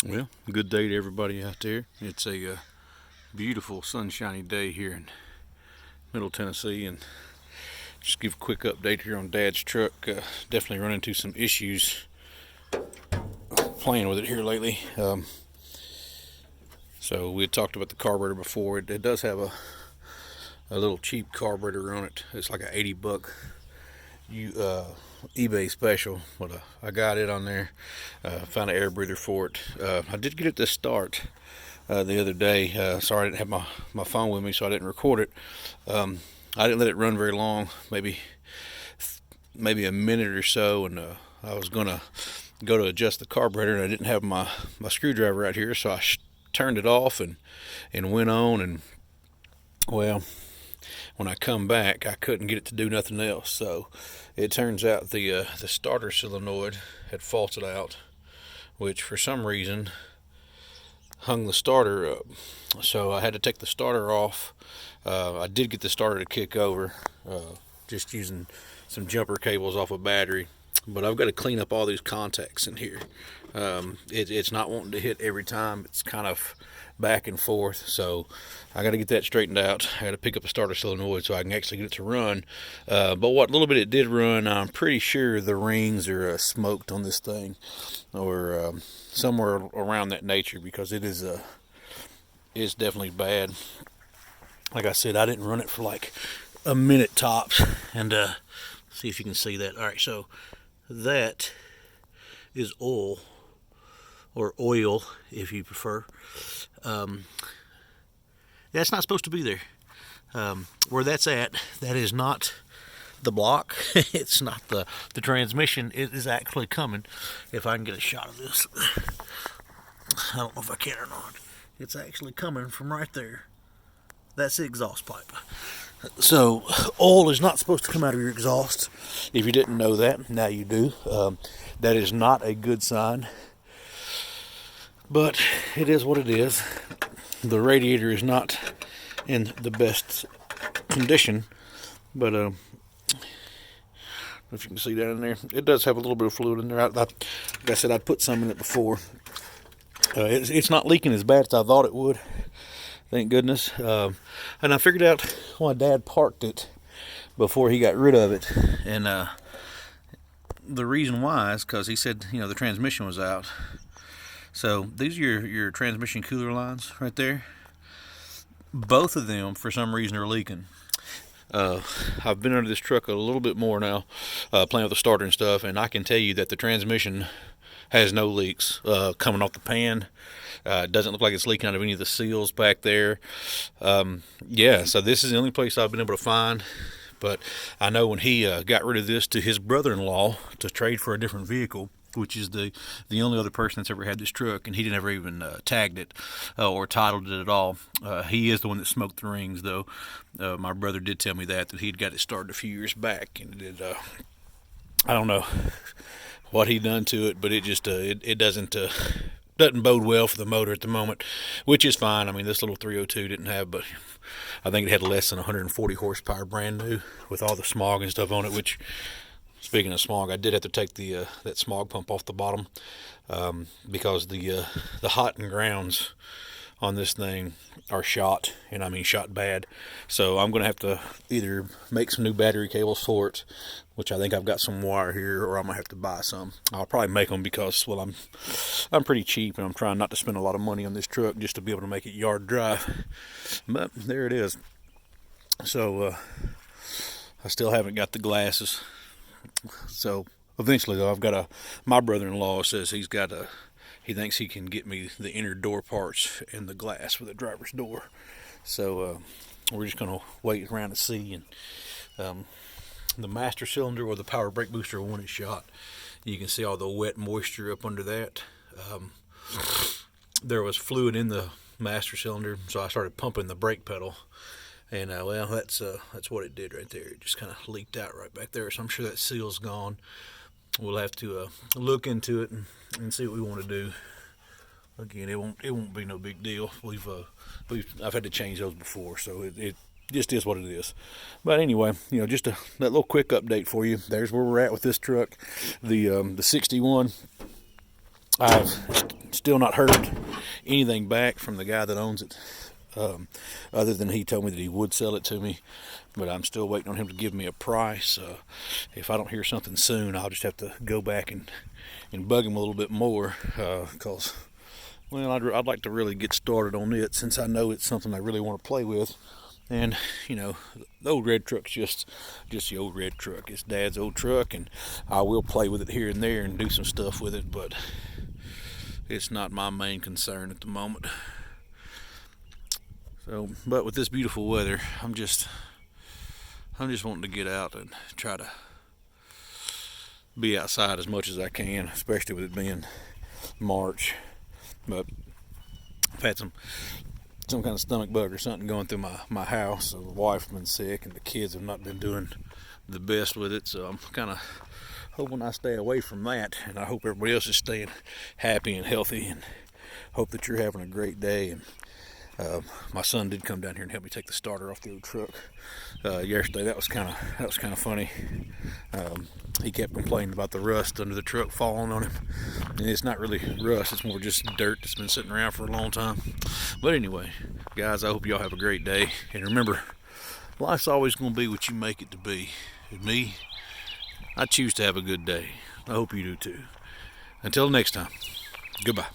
Well, good day to everybody out there. It's a beautiful, sunshiny day here in Middle Tennessee, and just give a quick update here on Dad's truck. Definitely run into some issues playing with it here lately. So we had talked about the carburetor before. It does have a little cheap carburetor on it. It's like a $80 eBay special, but I got it on there. Found an air breather for it. I did get it to start the other day. Sorry I didn't have my phone with me, so I didn't record it. I didn't let it run very long, maybe a minute or so, and I was gonna go to adjust the carburetor, and I didn't have my screwdriver out here, so I turned it off and went on, and well, when I come back, I couldn't get it to do nothing else. So it turns out the starter solenoid had faulted out, which for some reason hung the starter up. So I had to take the starter off. I did get the starter to kick over, just using some jumper cables off a battery. But I've got to clean up all these contacts in here. It's not wanting to hit every time. It's kind of back and forth. So I got to get that straightened out. I got to pick up a starter solenoid so I can actually get it to run. But what little bit it did run, I'm pretty sure the rings are smoked on this thing, or somewhere around that nature, because it's definitely bad. Like I said, I didn't run it for like a minute tops, and see if you can see that. All right, so that is oil, or oil if you prefer. That's not supposed to be there. Where that's at, that is not the block. It's not the transmission. It is actually coming. If I can get a shot of this, I don't know if I can or not. It's actually coming from right there. That's the exhaust pipe. So oil is not supposed to come out of your exhaust. If you didn't know that, now you do. That is not a good sign, but it is what it is. The radiator is not in the best condition, but if you can see that in there, it does have a little bit of fluid in there. Like I said, I put some in it before. It's not leaking as bad as I thought it would, thank goodness. And I figured out why Dad parked it before he got rid of it, and the reason why is because he said, the transmission was out. So these are your transmission cooler lines right there. Both of them, for some reason, are leaking. I've been under this truck a little bit more now, playing with the starter and stuff, and I can tell you that the transmission has no leaks coming off the pan. It doesn't look like it's leaking out of any of the seals back there. Yeah, so this is the only place I've been able to find. But I know when he got rid of this to his brother-in-law to trade for a different vehicle, which is the only other person that's ever had this truck, and he never even tagged it or titled it at all. He is the one that smoked the rings, though. My brother did tell me that he'd got it started a few years back, and I don't know what he done to it, but it just it doesn't bode well for the motor at the moment, which is fine. I mean, this little 302 didn't have, but I think it had less than 140 horsepower brand new with all the smog and stuff on it, which, speaking of smog, I did have to take that smog pump off the bottom because the hot and grounds on this thing are shot, and I mean shot bad. So I'm going to have to either make some new battery cables for it, which I think I've got some wire here, or I'm going to have to buy some. I'll probably make them because, well, I'm pretty cheap, and I'm trying not to spend a lot of money on this truck just to be able to make it yard drive. But there it is. So I still haven't got the glasses. So eventually, though, my brother-in-law says he thinks he can get me the inner door parts and the glass for the driver's door. So we're just going to wait around to see. And the master cylinder or the power brake booster, when it's shot, you can see all the wet moisture up under that. There was fluid in the master cylinder, so I started pumping the brake pedal. And well, that's what it did right there. It just kind of leaked out right back there. So I'm sure that seal's gone. We'll have to look into it and see what we want to do. Again, it won't be no big deal. I've had to change those before, so it just is what it is. But anyway, just that little quick update for you. There's where we're at with this truck. The 61, I've still not heard anything back from the guy that owns it, other than he told me that he would sell it to me, but I'm still waiting on him to give me a price. If I don't hear something soon, I'll just have to go back and bug him a little bit more, because well, I'd like to really get started on it, since I know it's something I really want to play with. And you know, the old red truck's just the old red truck. It's Dad's old truck, and I will play with it here and there and do some stuff with it, but it's not my main concern at the moment. So, but with this beautiful weather, I'm just wanting to get out and try to be outside as much as I can, especially with it being March. But I've had some kind of stomach bug or something going through my house. So the wife's been sick and the kids have not been doing the best with it. So I'm kind of hoping I stay away from that. And I hope everybody else is staying happy and healthy, and hope that you're having a great day. And my son did come down here and help me take the starter off the old truck yesterday. That was kind of funny. He kept complaining about the rust under the truck falling on him, and it's not really rust, it's more just dirt that's been sitting around for a long time. But anyway, guys, I hope y'all have a great day, and remember, life's always going to be what you make it to be. And me, I choose to have a good day. I hope you do too. Until next time, goodbye.